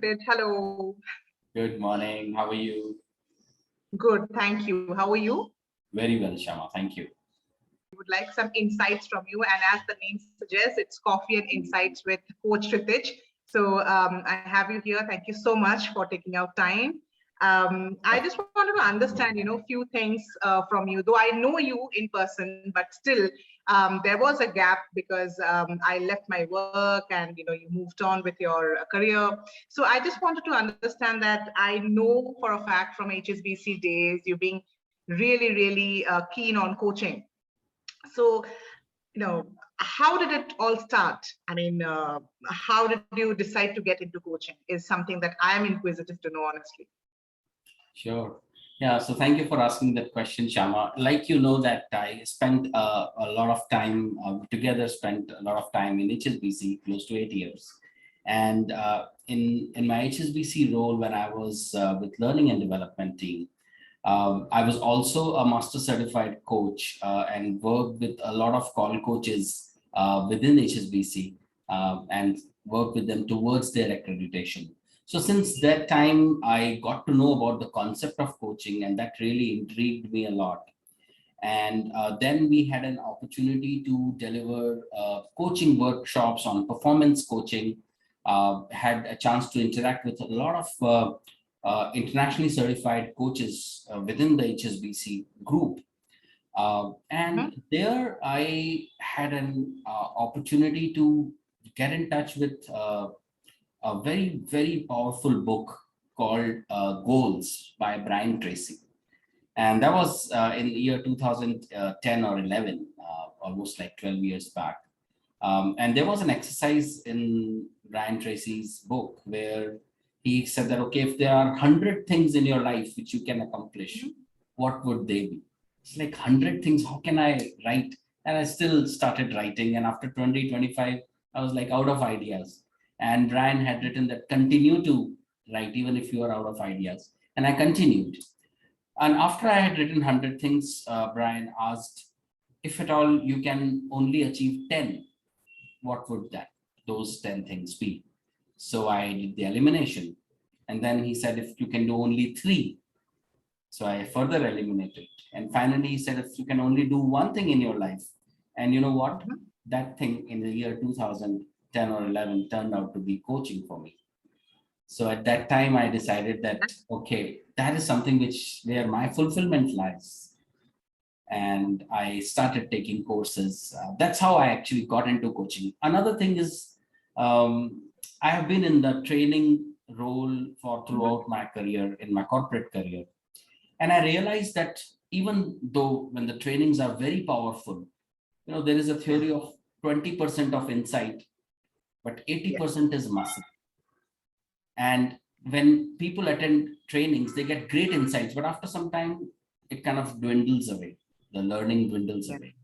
Kshitij. Hello. Good morning. How are you? Good, thank you. How are you? Very well, Shama. Thank you. Would like some insights from you. And as the name suggests, it's Coffee and Insights with Coach Kshitij. So I have you here. Thank you so much for taking out time. I just wanted to understand, few things from you. Though I know you in person, but still, there was a gap because I left my work and you moved on with your career. So I just wanted to understand that I know for a fact from HSBC days you being really keen on coaching. So, how did it all start? I mean, how did you decide to get into coaching is something that I am inquisitive to know, honestly. Sure. Yeah. So thank you for asking that question, Shama. Like you know that I spent a lot of time together. Spent a lot of time in HSBC, close to 8 years, and in my HSBC role when I was with learning and development team. I was also a master certified coach and worked with a lot of call coaches within HSBC and worked with them towards their accreditation. So since that time, I got to know about the concept of coaching, and that really intrigued me a lot. And then we had an opportunity to deliver coaching workshops on performance coaching, had a chance to interact with a lot of internationally certified coaches within the HSBC group. And there I had an opportunity to get in touch with a very powerful book called Goals by Brian Tracy. And that was in the year 2010 or 11, almost like 12 years back. And there was an exercise in Brian Tracy's book where he said that, okay, if there are 100 things in your life which you can accomplish, what would they be? It's like 100 things, how can I write? And I still started writing. And after 2025, I was like out of ideas. And Brian had written that continue to write even if you are out of ideas. And I continued. And after I had written 100 things, Brian asked, if at all you can only achieve 10, what would those 10 things be? So I did the elimination. And then he said, if you can do only 3. So I further eliminated. And finally, he said, if you can only do one thing in your life, and you know what? That thing in the year 2010 or 11 turned out to be coaching for me. So at that time, I decided that, okay, that is something where my fulfillment lies. And I started taking courses. That's how I actually got into coaching. Another thing is, I have been in the training role for throughout my career, in my corporate career. And I realized that even though when the trainings are very powerful, there is a theory of 20% of insight, but 80% is muscle. And when people attend trainings, they get great insights, but after some time, it kind of dwindles away. The learning dwindles away.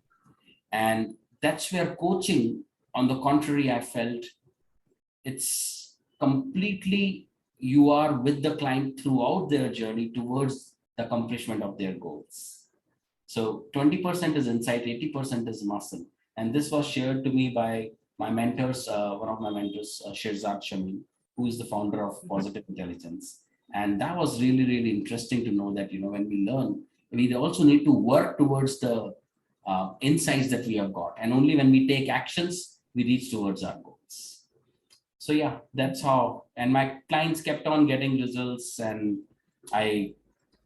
And that's where coaching, on the contrary, I felt it's completely, you are with the client throughout their journey towards the accomplishment of their goals. So 20% is insight, 80% is muscle. And this was shared to me by my mentors, one of my mentors, Shirzad Shamim, who is the founder of Positive Intelligence. And that was really interesting to know that, when we learn, we also need to work towards the insights that we have got. And only when we take actions, we reach towards our goals. So yeah, that's how. And my clients kept on getting results, and I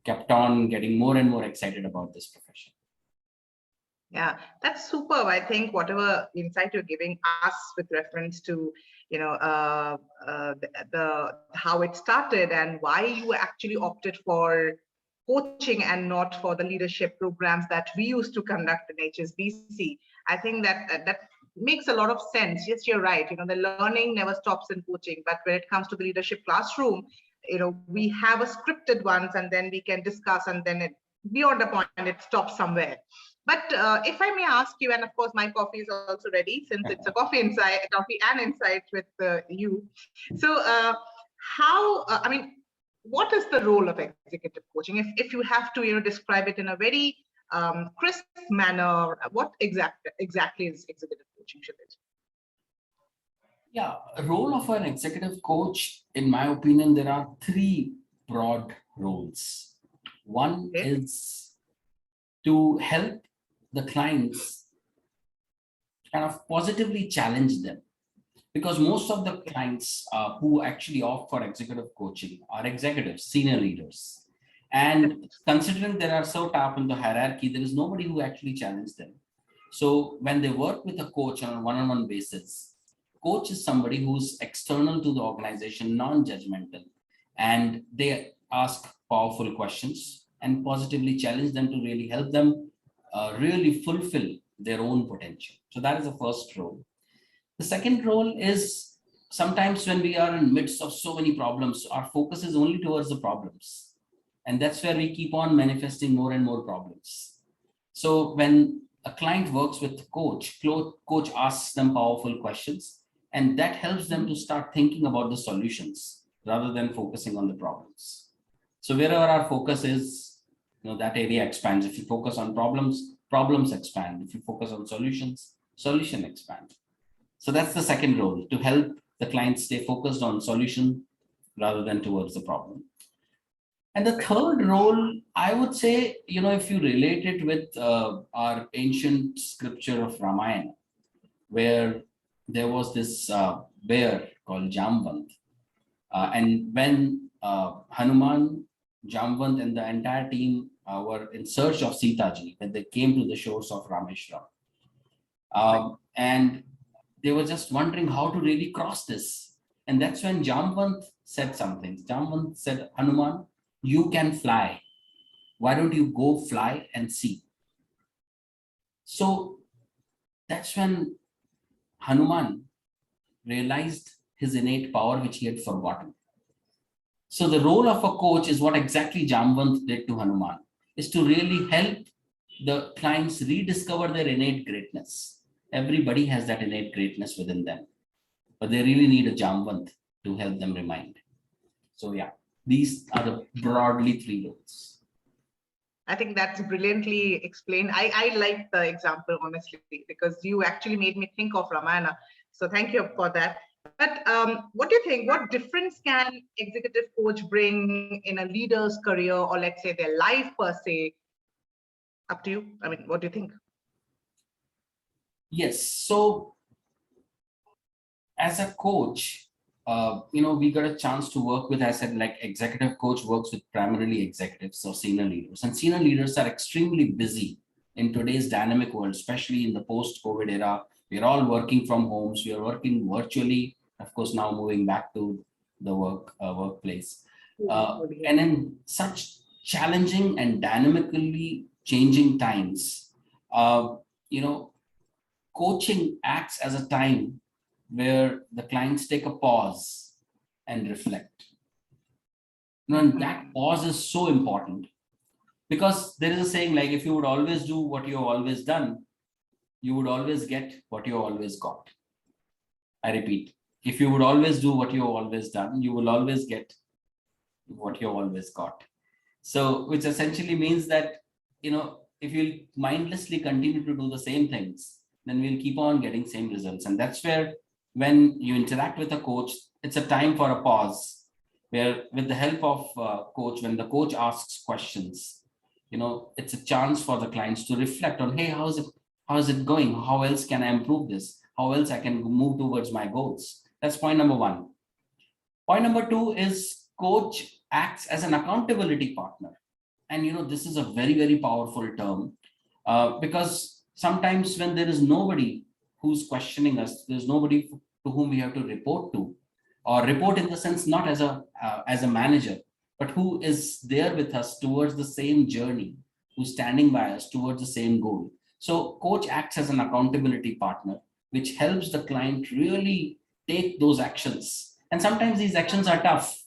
kept on getting more and more excited about this profession. Yeah, that's superb. I think whatever insight you're giving us with reference to, the how it started and why you actually opted for coaching and not for the leadership programs that we used to conduct in HSBC. I think that makes a lot of sense. Yes, you're right. The learning never stops in coaching, but when it comes to the leadership classroom, we have a scripted ones, and then we can discuss, and then beyond a point, it stops somewhere. But if I may ask you, and of course my coffee is also ready since it's a coffee and insights with you. So what is the role of executive coaching? If you have to describe it in a very crisp manner, what exactly is executive coaching, Kshitij? Yeah, role of an executive coach, in my opinion, there are three broad roles. One Okay. is to help the clients kind of positively challenge them, because most of the clients who actually opt for executive coaching are executives, senior leaders. And Correct. considering they are so top in the hierarchy, there is nobody who actually challenges them. So when they work with a coach on a one-on-one basis, coach is somebody who's external to the organization, non-judgmental, and they ask powerful questions and positively challenge them to really help them really fulfill their own potential. So that is the first role. The second role is sometimes when we are in midst of so many problems, our focus is only towards the problems. And that's where we keep on manifesting more and more problems. So when a client works with coach asks them powerful questions, and that helps them to start thinking about the solutions rather than focusing on the problems. So wherever our focus is, that area expands. If you focus on problems, problems expand. If you focus on solutions, solution expand. So that's the second role, to help the client stay focused on solution rather than towards the problem. And the third role, I would say, if you relate it with our ancient scripture of Ramayana, where there was this bear called Jamvant. And when Hanuman, Jamvant, and the entire team were in search of Sitaji, when they came to the shores of Rameshwar, and they were just wondering how to really cross this. And that's when Jamvant said something. Jamvant said, Hanuman, you can fly. Why don't you go fly and see? So that's when Hanuman realized his innate power, which he had forgotten. So the role of a coach is what exactly Jamvant did to Hanuman, is to really help the clients rediscover their innate greatness. Everybody has that innate greatness within them, but they really need a Jamvant to help them remind. So yeah, these are the broadly three roles. I think that's brilliantly explained. I like the example, honestly, because you actually made me think of Ramayana. So thank you for that. But what do you think? What difference can executive coach bring in a leader's career, or let's say their life per se? Up to you. I mean, what do you think? Yes. So as a coach, we got a chance to work with, I said, like executive coach works with primarily executives or senior leaders. And senior leaders are extremely busy in today's dynamic world, especially in the post-COVID era. We're all working from homes. We are working virtually, of course, now moving back to the workplace. And in such challenging and dynamically changing times, coaching acts as a time where the clients take a pause and reflect. And that pause is so important, because there is a saying, like, if you would always do what you've always done, you would always get what you always got. I repeat, if you would always do what you've always done, you will always get what you've always got. So, which essentially means that, if you mindlessly continue to do the same things, then we'll keep on getting same results. And that's where, when you interact with a coach, it's a time for a pause, where with the help of coach, when the coach asks questions, it's a chance for the clients to reflect on, hey, how is it going? How else can I improve this? How else I can move towards my goals? That's point number one. Point number two is coach acts as an accountability partner. And this is a very, very powerful term, because sometimes when there is nobody who's questioning us, there's nobody to whom we have to report to, or report in the sense not as a manager, but who is there with us towards the same journey, who's standing by us towards the same goal. So coach acts as an accountability partner, which helps the client really take those actions. And sometimes these actions are tough.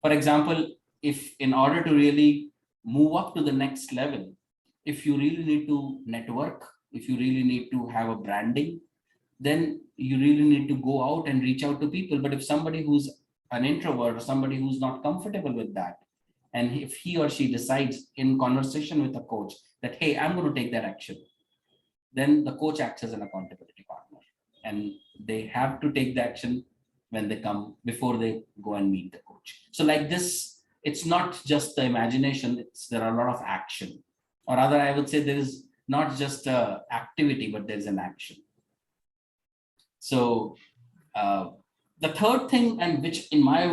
For example, if in order to really move up to the next level, if you really need to network, if you really need to have a branding, then you really need to go out and reach out to people. But if somebody who's an introvert, or somebody who's not comfortable with that, and if he or she decides in conversation with a coach that, hey, I'm going to take that action, then the coach acts as an accountability partner. And They have to take the action when they come before they go and meet the coach. So like this, it's not just the imagination, there are a lot of action. Or rather, I would say there is not just a activity, but there's an action. So the third thing, and which in my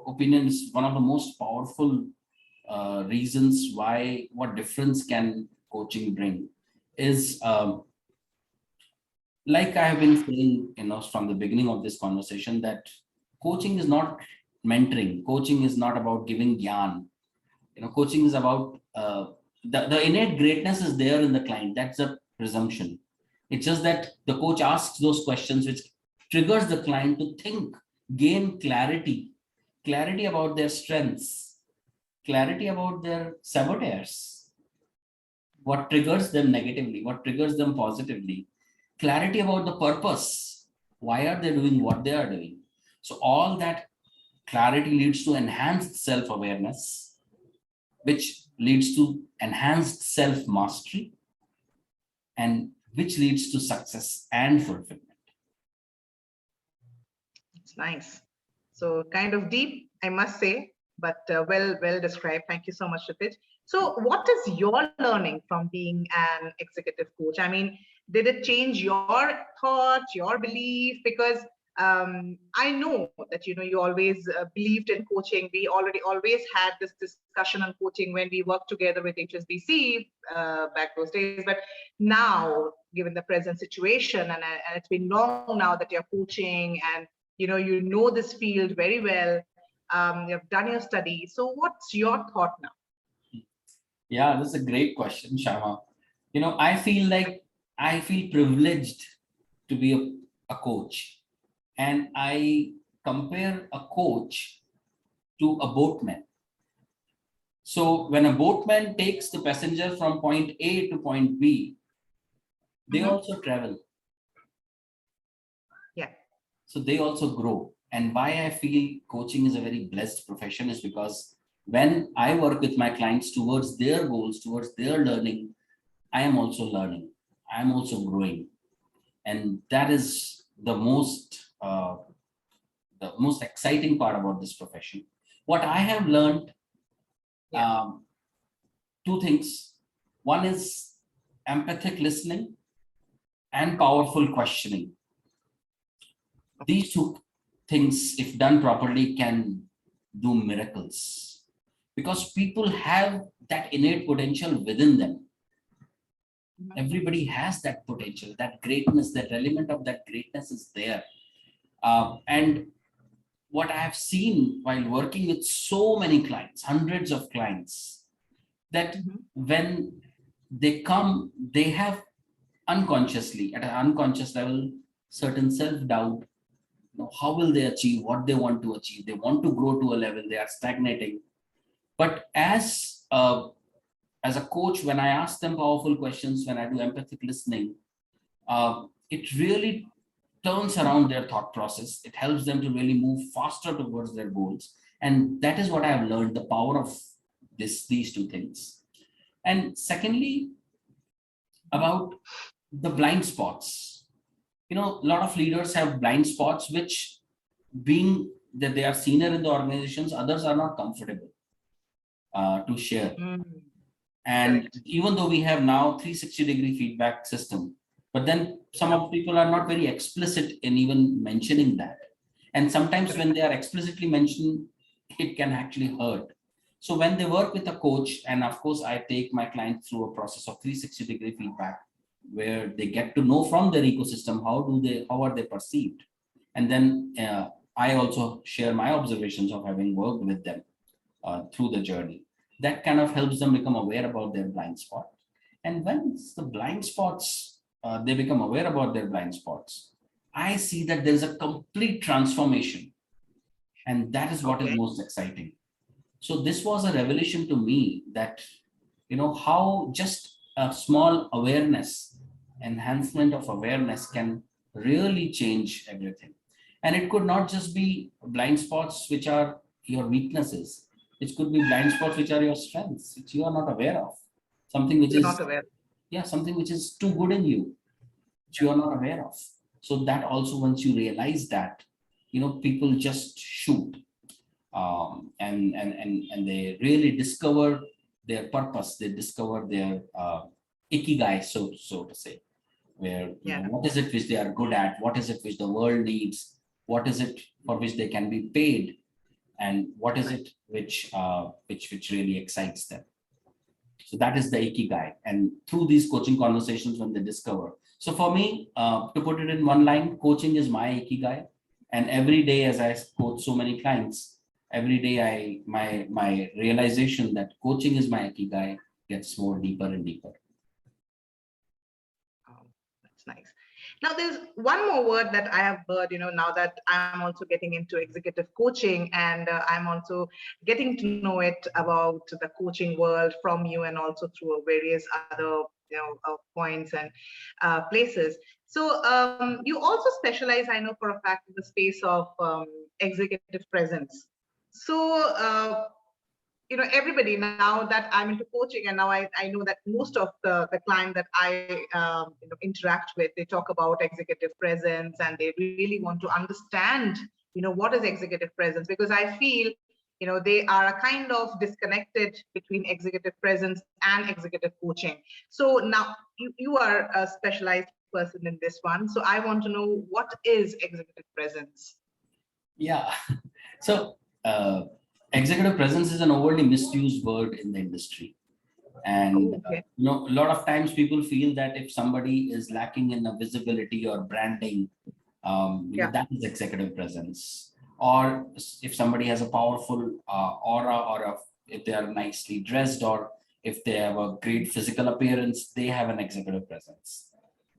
opinion is one of the most powerful reasons why, what difference can coaching bring, is like I have been saying, from the beginning of this conversation, that coaching is not mentoring. Coaching is not about giving gyan. Coaching is about the innate greatness is there in the client. That's a presumption. It's just that the coach asks those questions which triggers the client to think, gain clarity about their strengths, clarity about their saboteurs, what triggers them negatively, what triggers them positively, clarity about the purpose, why are they doing what they are doing. So all that clarity leads to enhanced self-awareness, which leads to enhanced self-mastery, and which leads to success and fulfillment. It's nice. So kind of deep, I must say, but well described. Thank you so much, Kshitij. So what is your learning from being an executive coach? I mean, did it change your thought, your belief? Because I know that you always believed in coaching. We always had this discussion on coaching when we worked together with HSBC back those days. But now, given the present situation, and it's been long now that you're coaching, and you know this field very well. You've done your study. So what's your thought now? Yeah, this is a great question, Shama. I feel privileged to be a coach. And I compare a coach to a boatman. So when a boatman takes the passenger from point A to point B, they also travel. Yeah. So they also grow. And why I feel coaching is a very blessed profession is because when I work with my clients towards their goals, towards their learning, I am also learning. I am also growing. And that is the most exciting part about this profession. What I have learned, two things. One is empathic listening and powerful questioning. These two things, if done properly, can do miracles, because people have that innate potential within them. Everybody has that potential, that greatness, that element of that greatness is there. And what I have seen while working with so many clients, hundreds of clients, that when they come, they have unconsciously, at an unconscious level, certain self-doubt. How will they achieve what they want to achieve? They want to grow to a level, they are stagnating. But as a coach, when I ask them powerful questions, when I do empathic listening, it really turns around their thought process. It helps them to really move faster towards their goals. And that is what I have learned, the power of these two things. And secondly, about the blind spots. A lot of leaders have blind spots, which, being that they are senior in the organizations, others are not comfortable to share. And correct. Even though we have now 360-degree feedback system, but then some of the people are not very explicit in even mentioning that. And sometimes when they are explicitly mentioned, it can actually hurt. So when they work with a coach, and of course, I take my clients through a process of 360-degree feedback, where they get to know from their ecosystem, how are they perceived. And then I also share my observations of having worked with them through the journey. That kind of helps them become aware about their blind spot. And when the blind spots, they become aware about their blind spots, I see that there's a complete transformation. And that is what is most exciting. So this was a revelation to me, that, how just a small awareness, enhancement of awareness, can really change everything. And it could not just be blind spots, which are your weaknesses. It could be blind spots, which are your strengths, which you are not aware of. Something which is not aware. Yeah, something which is too good in you, which you are not aware of. So that also, once you realize that, people just shoot, and they really discover their purpose. They discover their ikigai, so to say, where Yeah. what is it which they are good at, what is it which the world needs, what is it for which they can be paid, and what is it which really excites them. So that is the ikigai. And through these coaching conversations, when they discover. So for me, to put it in one line, coaching is my ikigai. And every day, as I coach so many clients, every day my realization that coaching is my ikigai gets more deeper and deeper. Oh, that's nice. Now, there's one more word that I have heard, now that I'm also getting into executive coaching, and I'm also getting to know it about the coaching world from you, and also through various other, points and places. So you also specialize, I know for a fact, in the space of executive presence. So everybody, now that I'm into coaching, and now I know that most of the client that I interact with, they talk about executive presence, and they really want to understand what is executive presence, because I feel they are a kind of disconnected between executive presence and executive coaching. So now you are a specialized person in this one, so I want to know, what is executive presence? Yeah. So executive presence is an overly misused word in the industry. And Okay. a lot of times people feel that if somebody is lacking in a visibility or branding, Yeah. that is executive presence. Or if somebody has a powerful aura, or if they are nicely dressed, or if they have a great physical appearance, they have an executive presence.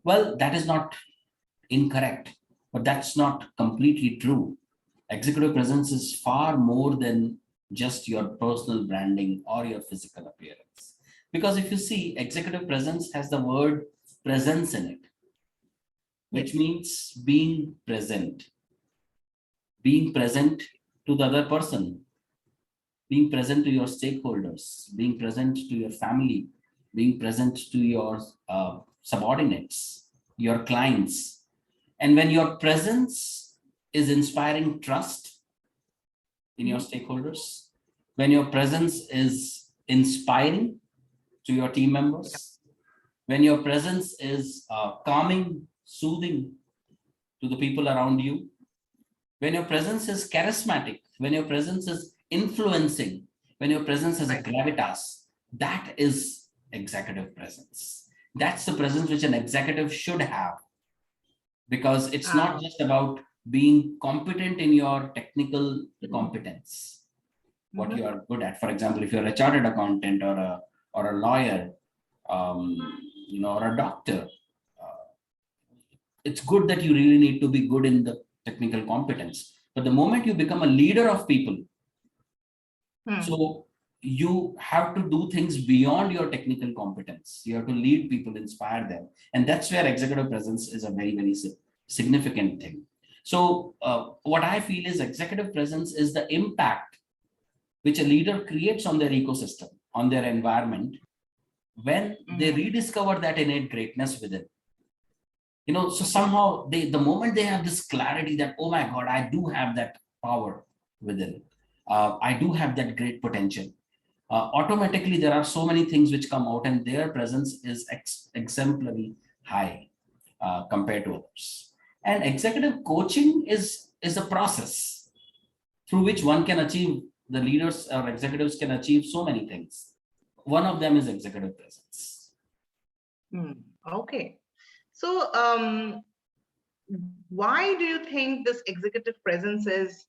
Well, that is not incorrect, but that's not completely true. Executive presence is far more than just your personal branding or your physical appearance. Because if you see, executive presence has the word presence in it, which Yes. means being present to the other person, being present to your stakeholders, being present to your family, being present to your subordinates, your clients. And when your presence is inspiring trust in your stakeholders, when your presence is inspiring to your team members, when your presence is calming, soothing to the people around you, when your presence is charismatic, when your presence is influencing, when your presence has a Right. gravitas, that is executive presence. That's the presence which an executive should have, because it's not just about being competent in your technical competence, what you are good at. For example, if you're a chartered accountant, or a lawyer, um, or a doctor, uh, it's good that you really need to be good in the technical competence. But the moment you become a leader of people, so you have to do things beyond your technical competence. You have to lead people, inspire them. And that's where executive presence is a very, very significant thing. So what I feel is executive presence is the impact which a leader creates on their ecosystem, on their environment, when they rediscover that innate greatness within. So somehow the moment they have this clarity that, oh my God, I do have that power within. I do have that great potential. Automatically, there are so many things which come out, and their presence is exemplary high compared to others. And executive coaching is a process through which one can achieve, the leaders or executives can achieve so many things. One of them is executive presence. Okay. So why do you think this executive presence is,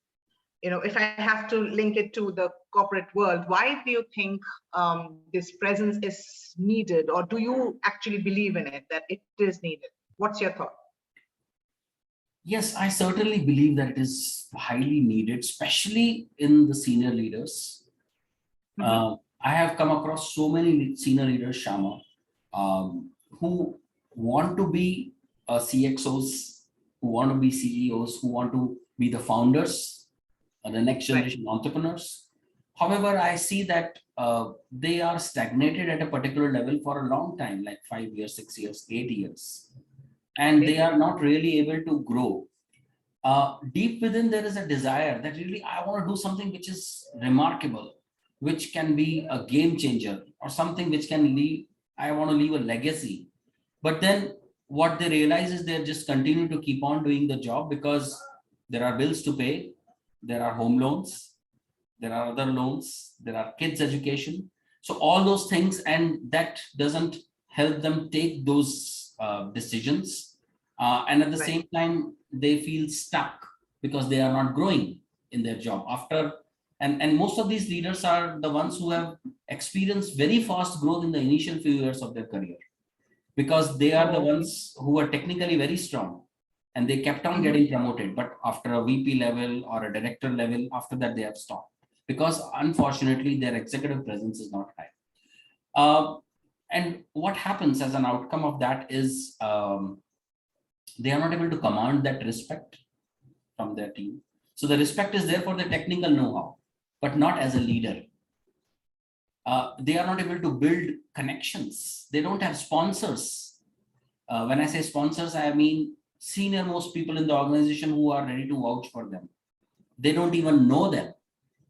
if I have to link it to the corporate world, why do you think this presence is needed? Or do you actually believe in it, that it is needed? What's your thought? Yes, I certainly believe that it is highly needed, especially in the senior leaders. I have come across so many senior leaders, Shama, who want to be CXOs, who want to be CEOs, who want to be the founders, the next generation entrepreneurs. However, I see that they are stagnated at a particular level for a long time, like 5 years, 6 years, 8 years. and they are not really able to grow. Deep within, there is a desire that really I want to do something which is remarkable, which can be a game changer, or something which can leave, I want to leave a legacy. But then what they realize is they just continue to keep on doing the job because there are bills to pay, there are home loans, there are other loans, there are kids' education. So all those things, and that doesn't help them take those decisions. And at the same time, they feel stuck because they are not growing in their job. And most of these leaders are the ones who have experienced very fast growth in the initial few years of their career, because they are the ones who are technically very strong and they kept on getting promoted. But after a VP level or a director level, after that, they have stopped because unfortunately their executive presence is not high. And what happens as an outcome of that is they are not able to command that respect from their team. So the respect is there for the technical know-how, but not as a leader. They are not able to build connections. They don't have sponsors. When I say sponsors, I mean senior most people in the organization who are ready to vouch for them. They don't even know them,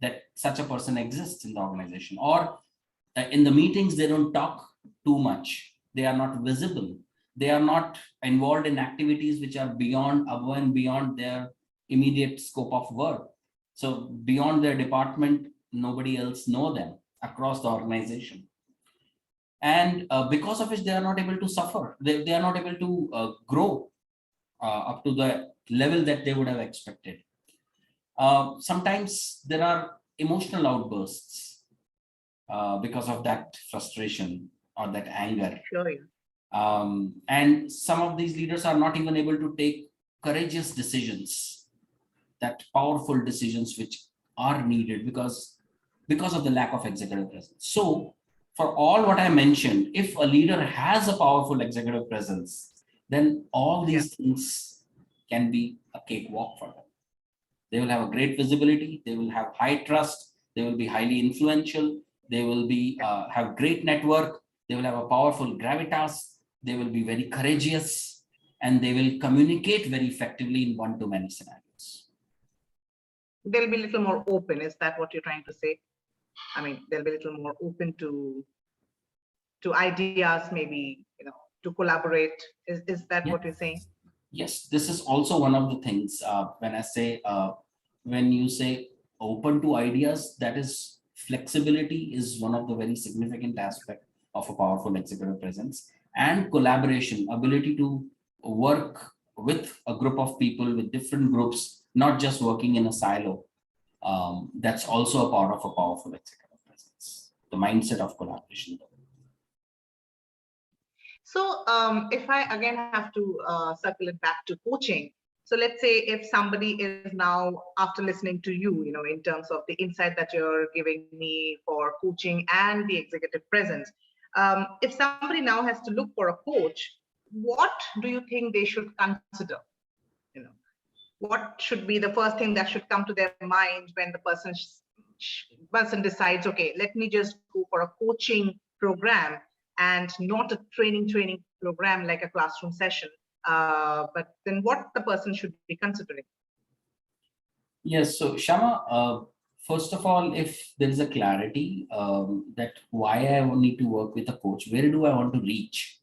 that such a person exists in the organization, or in the meetings, they don't talk too much. They are not visible. They are not involved in activities which are above and beyond their immediate scope of work. So beyond their department, nobody else know them across the organization. And because of which they are not able to suffer. They are not able to grow up to the level that they would have expected. Sometimes there are emotional outbursts because of that frustration or that anger. Sure. And some of these leaders are not even able to take courageous decisions, that powerful decisions which are needed because of the lack of executive presence. So for all what I mentioned, if a leader has a powerful executive presence, then all these things can be a cakewalk for them. They will have a great visibility, they will have high trust, they will be highly influential, they will be have great network, they will have a powerful gravitas, they will be very courageous, and they will communicate very effectively in one-to-many scenarios. They'll be a little more open. Is that what you're trying to say? I mean, they'll be a little more open to ideas, maybe, to collaborate. Is that what you're saying? Yes, this is also one of the things when I say, when you say open to ideas, that is flexibility is one of the very significant aspect of a powerful executive presence, and collaboration, ability to work with a group of people, with different groups, not just working in a silo. That's also a part of a powerful executive presence, the mindset of collaboration. So if I again have to circle it back to coaching, so let's say if somebody is now, after listening to you, in terms of the insight that you're giving me for coaching and the executive presence, if somebody now has to look for a coach, what do you think they should consider? What should be the first thing that should come to their mind when the person decides, okay, let me just go for a coaching program and not a training program like a classroom session, but then what the person should be considering? Yes, so Shama, first of all, if there is a clarity that why I need to work with a coach, where do I want to reach?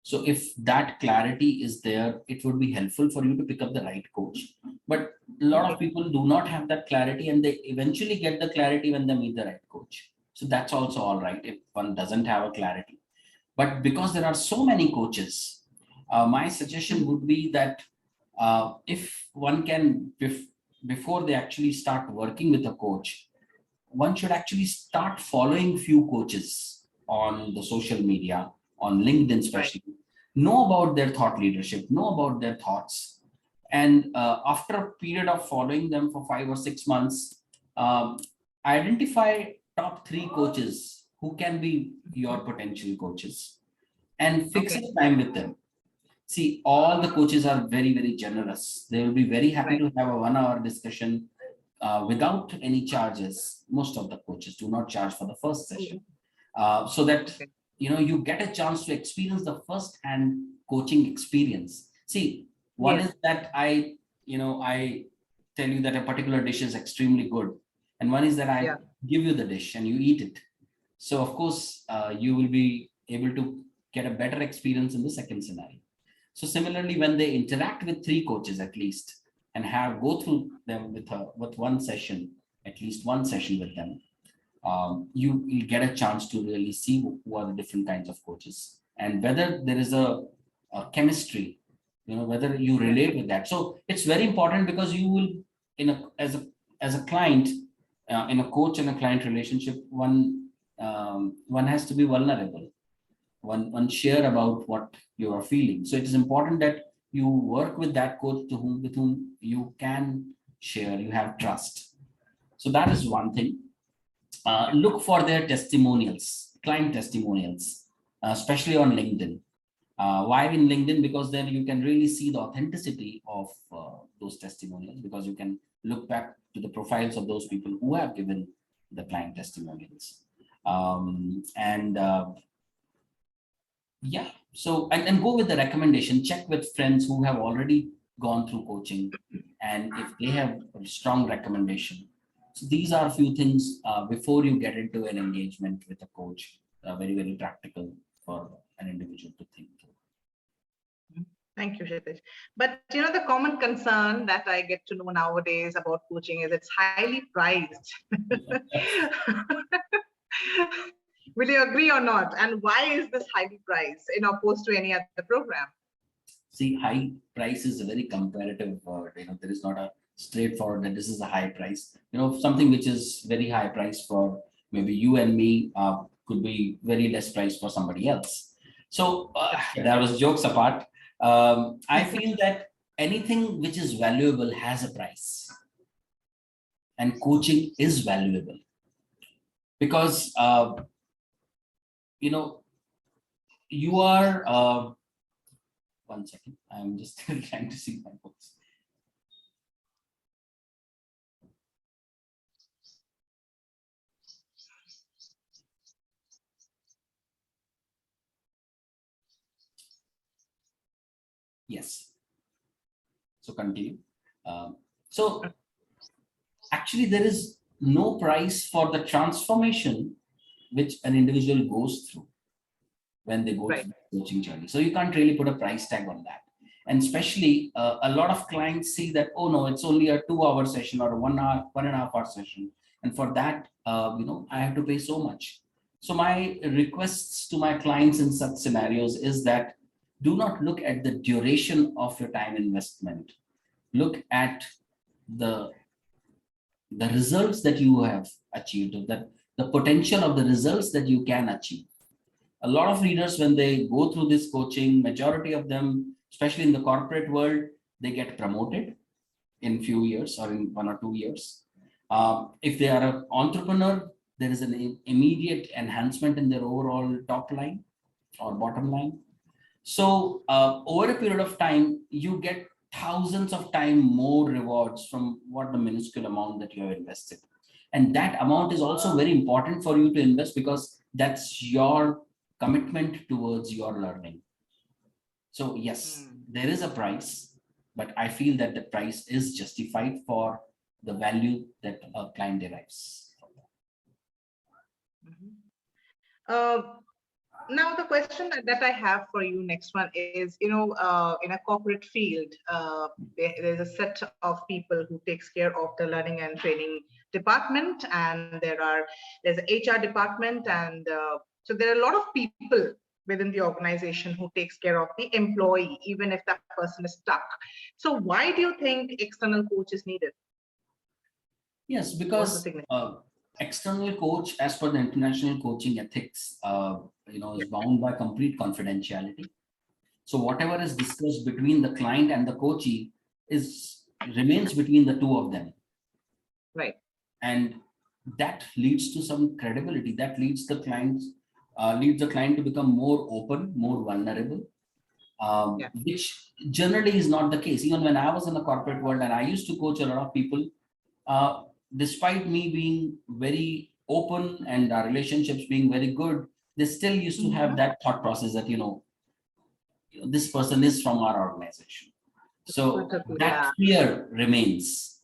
So if that clarity is there, it would be helpful for you to pick up the right coach. But a lot of people do not have that clarity, and they eventually get the clarity when they meet the right coach. So that's also all right if one doesn't have a clarity. But because there are so many coaches, my suggestion would be that if one can, before they actually start working with a coach, one should actually start following few coaches on the social media, on LinkedIn especially, know about their thought leadership, know about their thoughts. And after a period of following them for 5 or 6 months, identify top 3 coaches who can be your potential coaches and fix a time with them. See, all the coaches are very, very generous. They will be very happy to have a 1-hour discussion without any charges. Most of the coaches do not charge for the first session, so that you get a chance to experience the first-hand coaching experience, See, one Yes. is that I tell you that a particular dish is extremely good, and one is that I Yeah. give you the dish and you eat it. So of course, you will be able to get a better experience in the second scenario. So similarly, when they interact with three coaches at least and have go through them with one session, at least one session with them, you will get a chance to really see who are the different kinds of coaches and whether there is a chemistry, whether you Yeah. relate with that. So it's very important because you will, in a as a client, in a coach and a client relationship, one has to be vulnerable. One share about what you are feeling. So it is important that you work with that coach with whom you can share, you have trust. So that is one thing. Yeah. Look for their testimonials, client testimonials, especially on LinkedIn. Why in LinkedIn? Because then you can really see the authenticity of those testimonials, because you can look back to the profiles of those people who have given the client testimonials. And Yeah, so and go with the recommendation, check with friends who have already gone through coaching, and if they have a strong recommendation. So these are a few things before you get into an engagement with a coach, very, very practical for an individual to think through. Thank you, Kshitij. But the common concern that I get to know nowadays about coaching is it's highly priced. Will you agree or not? And why is this highly priced in opposed to any other program? See, high price is a very comparative word. There is not a straightforward that this is a high price. Something which is very high price for maybe you and me could be very less price for somebody else. So that was jokes apart. I feel that anything which is valuable has a price, and coaching is valuable because you know you are. One second, I'm just trying to see my books. Yes. So continue. So actually, there is no price for the transformation which an individual goes through when they go Right. through the coaching journey. So you can't really put a price tag on that. And especially a lot of clients see that, oh no, it's only a 2-hour session or a 1 hour, 1.5 hour session. And for that, I have to pay so much. So my requests to my clients in such scenarios is that do not look at the duration of your time investment. Look at the results that you have achieved, that the potential of the results that you can achieve. A lot of leaders, when they go through this coaching, majority of them, especially in the corporate world, they get promoted in few years or in 1 or 2 years. If they are an entrepreneur, there is an immediate enhancement in their overall top line or bottom line. So over a period of time, you get thousands of time more rewards from what the minuscule amount that you have invested. And that amount is also very important for you to invest because that's your commitment towards your learning. So yes, there is a price, but I feel that the price is justified for the value that a client derives. Now the question that I have for you next one is, in a corporate field, there's a set of people who takes care of the learning and training department, and there's an HR department, and so there are a lot of people within the organization who takes care of the employee, even if that person is stuck. So why do you think external coach is needed? Yes, What's the because significance? external coach, as per the international coaching ethics, is bound by complete confidentiality. So whatever is discussed between the client and the coachee remains between the two of them, Right. and that leads to some credibility. That leads the client to become more open, more vulnerable, Yeah. which generally is not the case. Even when I was in the corporate world and I used to coach a lot of people, uh, despite me being very open and our relationships being very good, they still used to have that thought process that, this person is from our organization. So that Yeah. fear remains.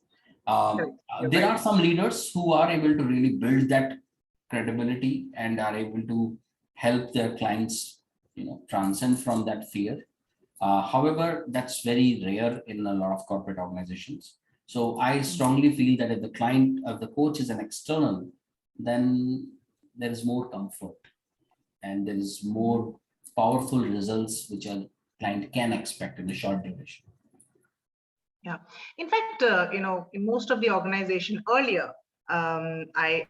Correct. You're There right. are some leaders who are able to really build that credibility and are able to help their clients, transcend from that fear. However, that's very rare in a lot of corporate organizations. So I strongly feel that if the client, if the coach is an external, then there is more comfort and there is more powerful results which a client can expect in a short duration. Yeah. In fact, in most of the organization earlier, I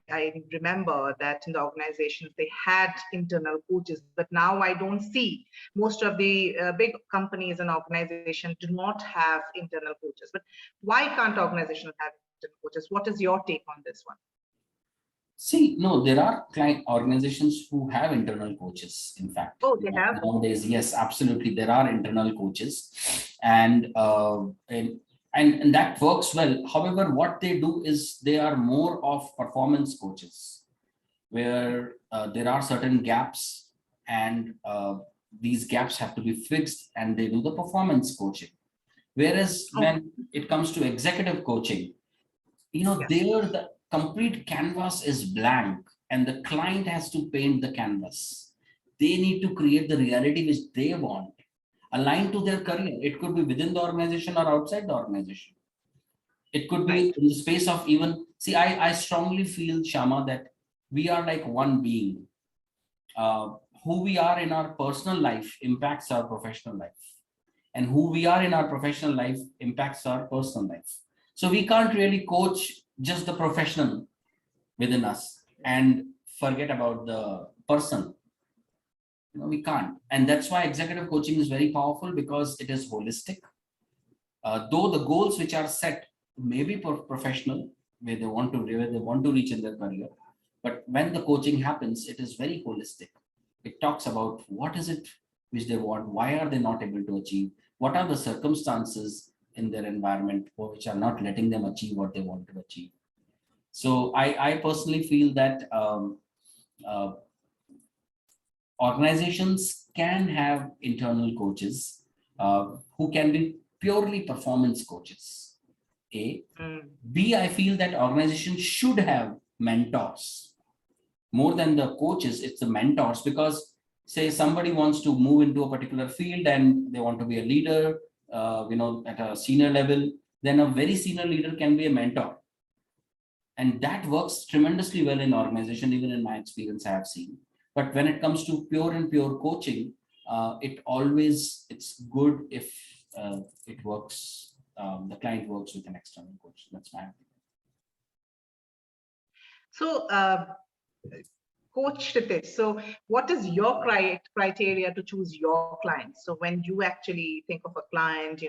remember that in the organizations they had internal coaches, but now I don't see most of the big companies and organizations do not have internal coaches. But why can't organizations have internal coaches? What is your take on this one? See, no, there are client organizations who have internal coaches. In fact, Oh, they have. nowadays, yes, absolutely, there are internal coaches, and and that works well. However, what they do is they are more of performance coaches, where there are certain gaps, and these gaps have to be fixed, and they do the performance coaching. Whereas Oh, when it comes to executive coaching, yes. there the complete canvas is blank and the client has to paint the canvas. They need to create the reality which they want, aligned to their career. It could be within the organization or outside the organization. It could be Right. in the space of even, see, I strongly feel, Shama, that we are like one being. Who we are in our personal life impacts our professional life, and who we are in our professional life impacts our personal life. So we can't really coach just the professional within us and forget about the person. We can't. And that's why executive coaching is very powerful, because it is holistic. Though the goals which are set may be professional, where they want to reach in their career, but when the coaching happens, it is very holistic. It talks about what is it which they want, why are they not able to achieve, what are the circumstances in their environment which are not letting them achieve what they want to achieve. So I personally feel that uh, organizations can have internal coaches who can be purely performance coaches. A. Mm. B, I feel that organizations should have mentors. More than the coaches, it's the mentors, because say somebody wants to move into a particular field and they want to be a leader, at a senior level, then a very senior leader can be a mentor. And that works tremendously well in organization, even in my experience I have seen. But when it comes to pure coaching, it's good if it works, the client works with an external coach. That's my opinion. So, Coach Kshitij, so what is your criteria to choose your clients? So when you actually think of a client,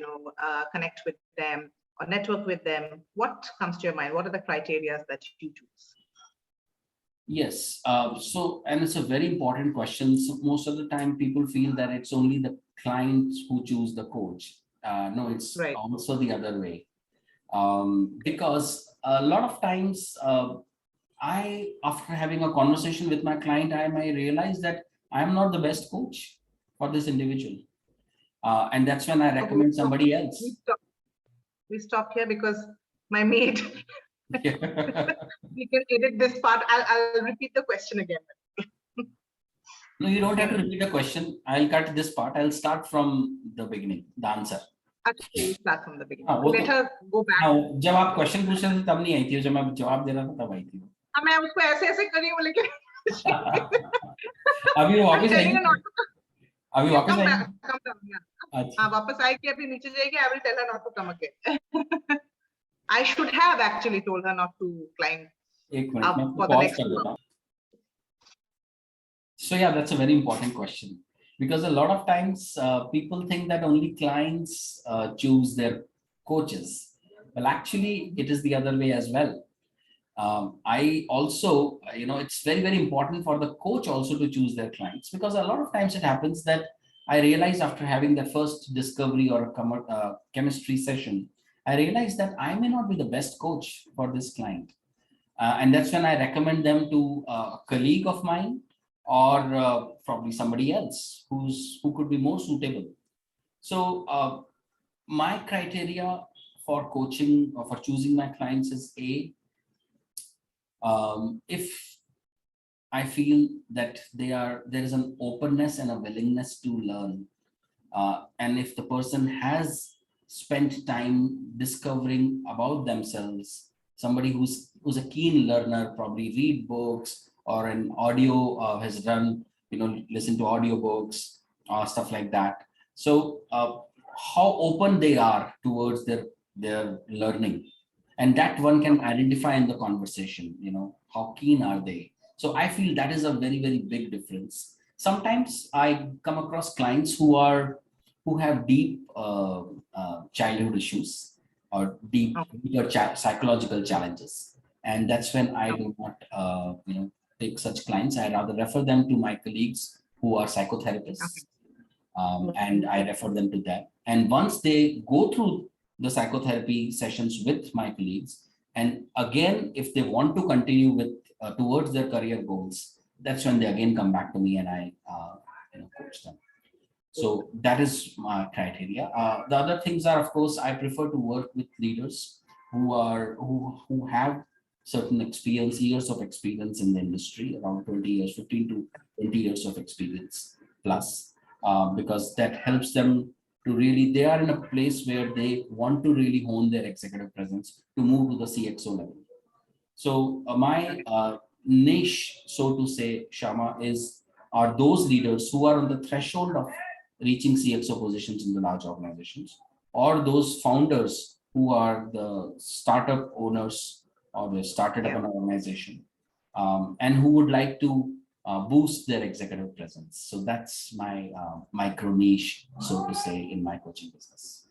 connect with them or network with them, what comes to your mind? What are the criteria that you choose? Yes. And it's a very important question. So most of the time, people feel that it's only the clients who choose the coach. No, it's Right. also the other way. Because a lot of times, after having a conversation with my client, I may realize that I am not the best coach for this individual. And that's when I Okay, recommend somebody else. We stop here because my mate, we can edit this part. I'll repeat the question again. No, you don't have to repeat the question. I'll cut this part. I'll start from the beginning, the answer. Actually, we'll start from the beginning. हाँ, वो Let तो her go back. हाँ, जब आप question पूछ रहे थे तब नहीं आई थी, जब मैं जवाब दे रहा था तब आई थी वो। मैं उसको ऐसे ऐसे करी हूँ लेकिन अभी वो वापस I'm telling आएगी, her not to अभी come वापस back, आएगी। come down, yeah. अच्छा, हाँ वापस आएगी, अभी नीचे जाएगी. I will tell her not to come again. I should have actually told her not to climb एक मिनट up मैं for the पॉज next कर 2 देता hours. हूँ. So yeah, that's a very important question, because a lot of times people think that only clients choose their coaches. Well, actually, it is the other way as well. I also, it's very, very important for the coach also to choose their clients, because a lot of times it happens that I realize after having the first discovery or chemistry session, I realize that I may not be the best coach for this client. And that's when I recommend them to a colleague of mine, or probably somebody else who could be more suitable. So my criteria for coaching or for choosing my clients is if I feel that there is an openness and a willingness to learn. And if the person has spent time discovering about themselves, somebody who's a keen learner, probably read books or an audio has done, listen to audiobooks or stuff like that. So how open they are towards their learning, and that one can identify in the conversation, how keen are they. So I feel that is a very, very big difference. Sometimes I come across clients who have deep childhood issues or deeper psychological challenges, and that's when I do not take such clients. I rather refer them to my colleagues who are psychotherapists, and I refer them to that. And once they go through the psychotherapy sessions with my colleagues, and again, if they want to continue with towards their career goals, that's when they again come back to me and I coach them. So that is my criteria. The other things are, of course, I prefer to work with leaders who have certain experience, years of experience in the industry, around 20 years, 15 to 20 years of experience plus, because that helps them to really, they are in a place where they want to really hone their executive presence to move to the CXO level. So my niche, so to say, Shama, are those leaders who are on the threshold of reaching CXO positions in the large organizations, or those founders who are the startup owners or they started up an organization, and who would like to boost their executive presence. So that's my micro niche, so to say, in my coaching business.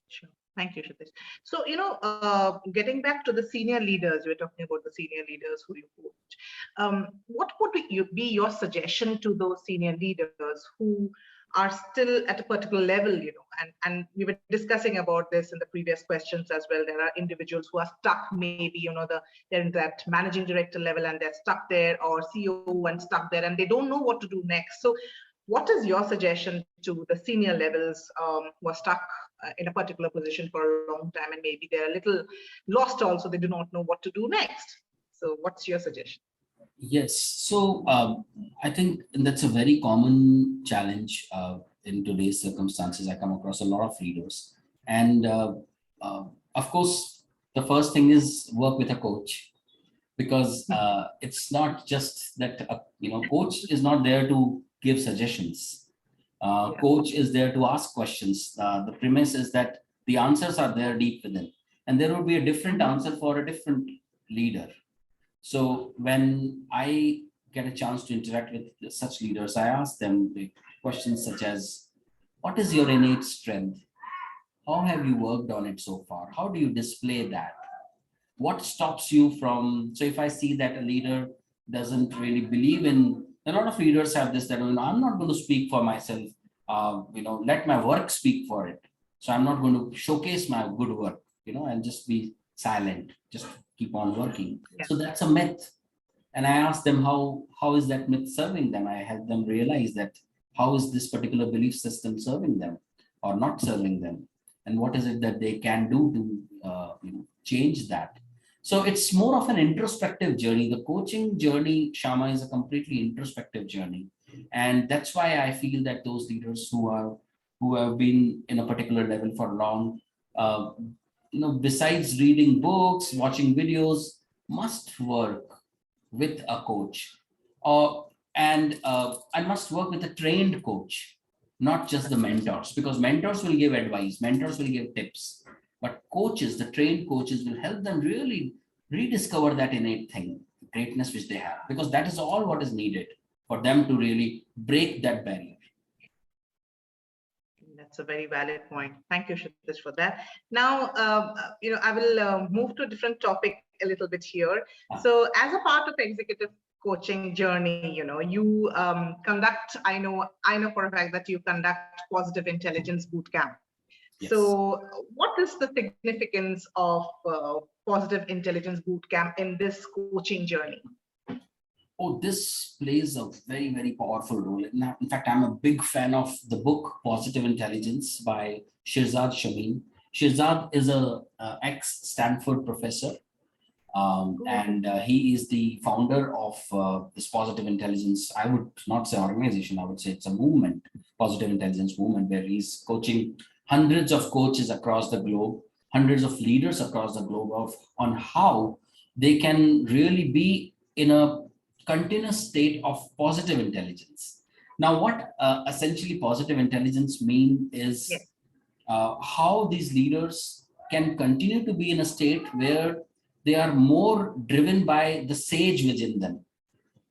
Sure. Thank you, Kshitij. So, getting back to the senior leaders, we're talking about the senior leaders who you coach. What would be your suggestion to those senior leaders who are still at a particular level, and we were discussing about this in the previous questions as well. There are individuals who are stuck, maybe, they're in that managing director level and they're stuck there, or CEO and stuck there, and they don't know what to do next. So what is your suggestion to the senior levels who are stuck in a particular position for a long time, and maybe they're a little lost also, they do not know what to do next? So what's your suggestion? Yes, so I think that's a very common challenge in today's circumstances. I come across a lot of leaders, and of course, the first thing is work with a coach, because it's not just that coach is not there to give suggestions. Coach is there to ask questions. The premise is that the answers are there deep within, and there will be a different answer for a different leader. So when I get a chance to interact with such leaders, I ask them the questions such as, what is your innate strength? How have you worked on it so far? How do you display that? What stops you from, so if I see that a leader doesn't really believe in, a lot of leaders have this, that I'm not going to speak for myself, let my work speak for it. So I'm not going to showcase my good work, and just be silent, just keep on working. So that's a myth. And I ask them, how is that myth serving them? I help them realize that how is this particular belief system serving them or not serving them, and what is it that they can do to change that. So it's more of an introspective journey. The coaching journey, Shama, is a completely introspective journey, and that's why I feel that those leaders who have been in a particular level for long, besides reading books, watching videos, must work with a coach, and I must work with a trained coach, not just the mentors, because mentors will give advice, mentors will give tips, but coaches, the trained coaches, will help them really rediscover that innate thing, greatness which they have, because that is all what is needed for them to really break that barrier. That's a very valid point. Thank you, Kshitij, for that. Now, I will move to a different topic a little bit here. So as a part of executive coaching journey, you conduct, I know for a fact that you conduct positive intelligence bootcamp. Yes. So what is the significance of positive intelligence bootcamp in this coaching journey? Oh, this plays a very, very powerful role. In fact, I'm a big fan of the book Positive Intelligence by Shirzad Shamim. Shirzad is a ex-Stanford professor, and he is the founder of this positive intelligence. I would not say organization, I would say it's a movement, positive intelligence movement, where he's coaching hundreds of coaches across the globe, hundreds of leaders across the globe on how they can really be in a continuous state of positive intelligence. Now, what essentially positive intelligence mean is how these leaders can continue to be in a state where they are more driven by the sage within them,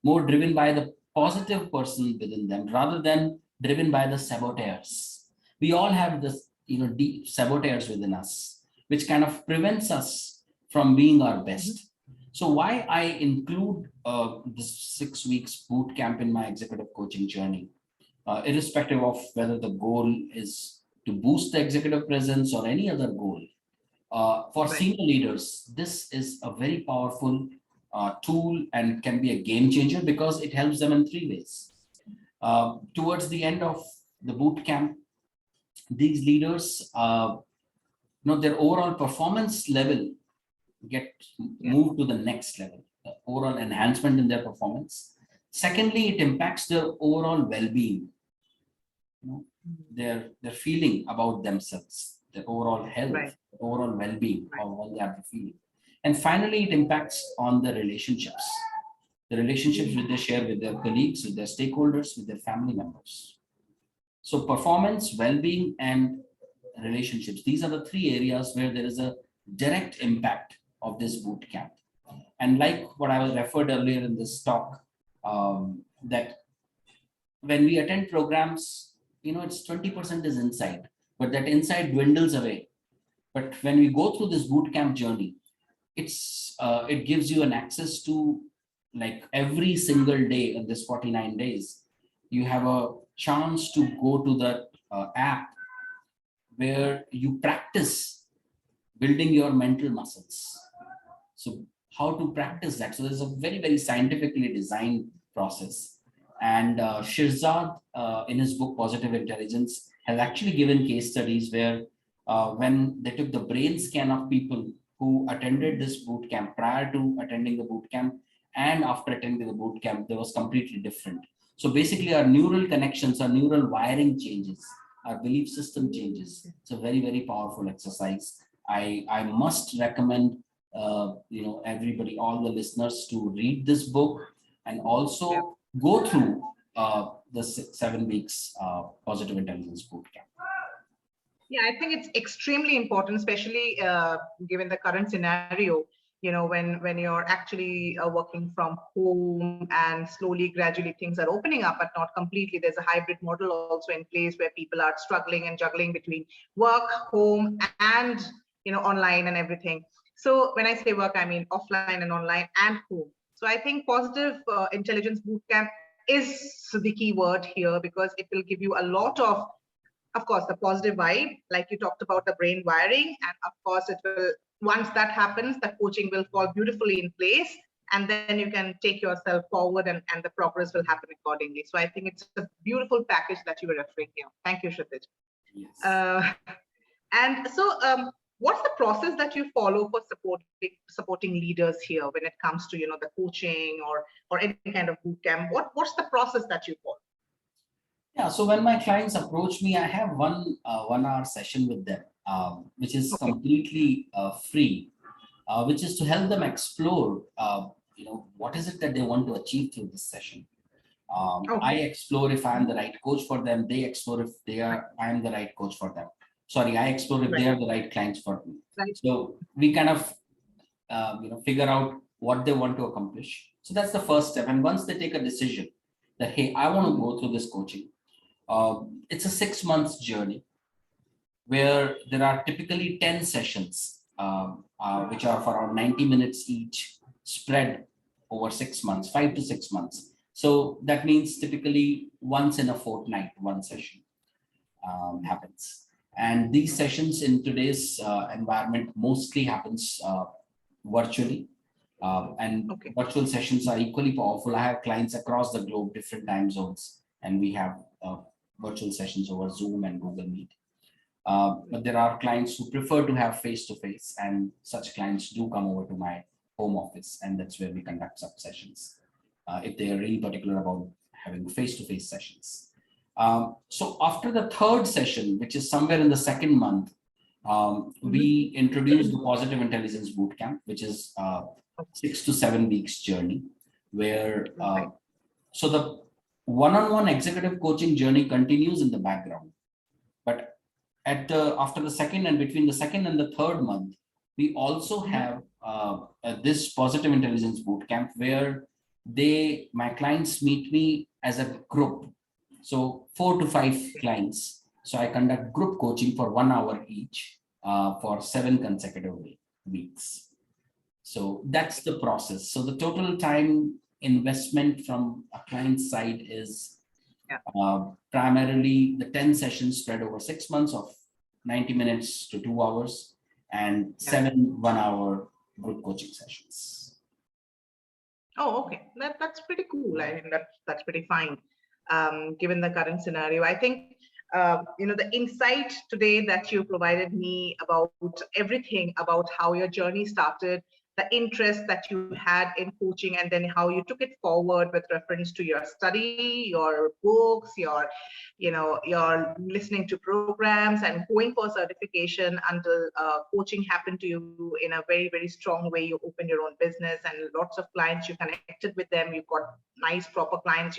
more driven by the positive person within them, rather than driven by the saboteurs. We all have this, deep saboteurs within us, which kind of prevents us from being our best. So why I include this 6 weeks boot camp in my executive coaching journey, irrespective of whether the goal is to boost the executive presence or any other goal. For senior leaders, this is a very powerful tool and can be a game changer because it helps them in 3 ways. Towards the end of the boot camp, these leaders, their overall performance level get moved to the next level, the overall enhancement in their performance. Secondly, it impacts their overall well-being, their feeling about themselves, their overall health, overall well-being, how they are feeling. And finally, it impacts on the relationships which they share with their colleagues, with their stakeholders, with their family members. So performance, well-being, and relationships, these are the 3 areas where there is a direct impact of this boot camp. And like what I was referred earlier in this talk, that when we attend programs, it's 20% is inside, but that inside dwindles away. But when we go through this boot camp journey, it gives you an access to, like, every single day of this 49 days, you have a chance to go to that app where you practice building your mental muscles. So how to practice that? So there's a very, very scientifically designed process. And Shirzad, in his book Positive Intelligence, has actually given case studies where when they took the brain scan of people who attended this boot camp prior to attending the boot camp and after attending the boot camp, they was completely different. So basically our neural connections, our neural wiring changes, our belief system changes. It's a very, very powerful exercise. I must recommend everybody, all the listeners, to read this book and also go through the 7 weeks positive intelligence boot camp. Yeah, I think it's extremely important, especially given the current scenario, when you're actually working from home and slowly, gradually things are opening up, but not completely. There's a hybrid model also in place where people are struggling and juggling between work, home, and online and everything. So when I say work, I mean offline and online and home. So I think positive intelligence bootcamp is the key word here, because it will give you a lot of course, the positive vibe, like you talked about the brain wiring. And of course, it will, once that happens, the coaching will fall beautifully in place. And then you can take yourself forward and the progress will happen accordingly. So I think it's a beautiful package that you were referring here. Thank you, Kshitij. Yes. And so what's the process that you follow for supporting leaders here when it comes to the coaching or any kind of boot camp? What's the process that you follow? Yeah, so when my clients approach me, I have one 1 hour session with them, which is completely free, which is to help them explore, what is it that they want to achieve through this session. I explore if I'm the right coach for them. They explore if I am the right coach for them. Sorry, I explore if they are the right clients for me. So we kind of, figure out what they want to accomplish. So that's the first step. And once they take a decision that, hey, I want to go through this coaching, it's a 6 months journey where there are typically 10 sessions, which are for around 90 minutes each, spread over 6 months, 5 to 6 months. So that means typically once in a fortnight, one session happens. And these sessions in today's environment mostly happens virtually. And Okay. virtual sessions are equally powerful. I have clients across the globe, different time zones, and we have virtual sessions over Zoom and Google Meet. But there are clients who prefer to have face-to-face, and such clients do come over to my home office, and that's where we conduct sub sessions if they are really particular about having face-to-face sessions. So after the third session, which is somewhere in the second month, we introduced the Positive Intelligence Bootcamp, which is 6 to 7 weeks journey, where so the one-on-one executive coaching journey continues in the background, but after the second and between the second and the third month, we also have this Positive Intelligence Bootcamp where my clients meet me as a group. So 4 to 5 clients. So I conduct group coaching for 1 hour each for 7 consecutive weeks. So that's the process. So the total time investment from a client side is primarily the 10 sessions spread over 6 months of 90 minutes to 2 hours and 7 1-hour group coaching sessions. Oh, okay. That's pretty cool. I think that's pretty fine. Given the current scenario, I think the insight today that you provided me about everything about how your journey started, the interest that you had in coaching, and then how you took it forward with reference to your study, your books, your listening to programs and going for certification until coaching happened to you in a very, very strong way. You opened your own business and lots of clients, you connected with them. You got nice, proper clients,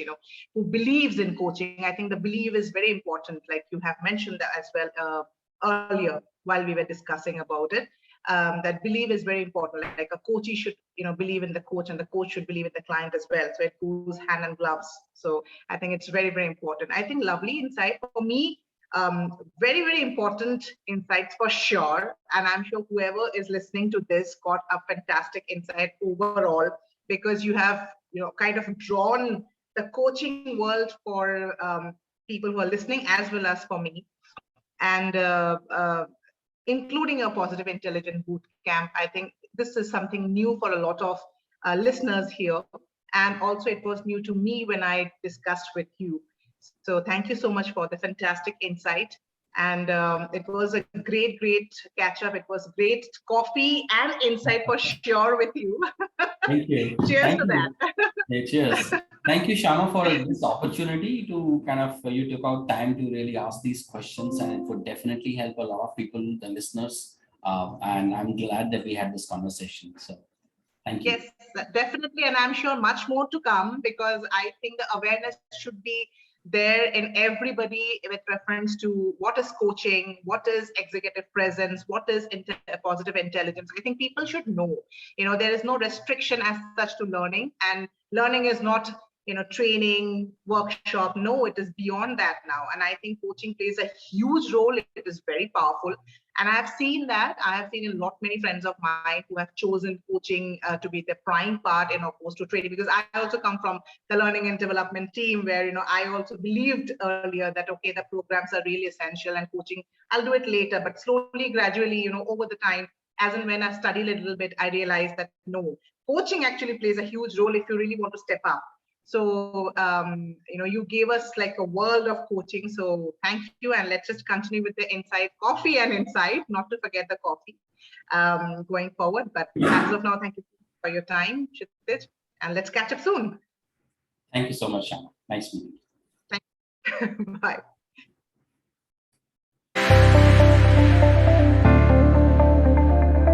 who believes in coaching. I think the belief is very important. Like you have mentioned that as well earlier while we were discussing about it. That belief is very important. Like a coachee should, believe in the coach, and the coach should believe in the client as well. So it goes hand in gloves. So I think it's very, very important. I think lovely insight for me. Very, very important insights for sure. And I'm sure whoever is listening to this got a fantastic insight overall, because you have, kind of drawn the coaching world for people who are listening as well as for me. And including a Positive Intelligence Bootcamp. I think this is something new for a lot of listeners here. And also it was new to me when I discussed with you. So thank you so much for the fantastic insight. And it was a great, great catch up. It was great coffee and insight for sure with you. Thank you. Cheers to that. Yeah, cheers. Thank you, Shama, for this opportunity to you took out time to really ask these questions, and it would definitely help a lot of people, the listeners. And I'm glad that we had this conversation. So thank you. Yes, definitely. And I'm sure much more to come, because I think the awareness should be there in everybody with reference to what is coaching, what is executive presence, what is positive intelligence. I think people should know, there is no restriction as such to learning, and learning is not, training, workshop. No, it is beyond that now. And I think coaching plays a huge role. It is very powerful. And I have seen that. I have seen many friends of mine who have chosen coaching to be the prime part in opposed to training, because I also come from the learning and development team where, I also believed earlier that, okay, the programs are really essential and coaching, I'll do it later. But slowly, gradually, over the time, as and when I studied a little bit, I realized that no, coaching actually plays a huge role if you really want to step up. So, you gave us like a world of coaching. So thank you. And let's just continue with the insight, coffee and insight, not to forget the coffee going forward. But as of now, thank you for your time, Kshitij, and let's catch up soon. Thank you so much, Shama. Nice meeting you. Thank you. Bye.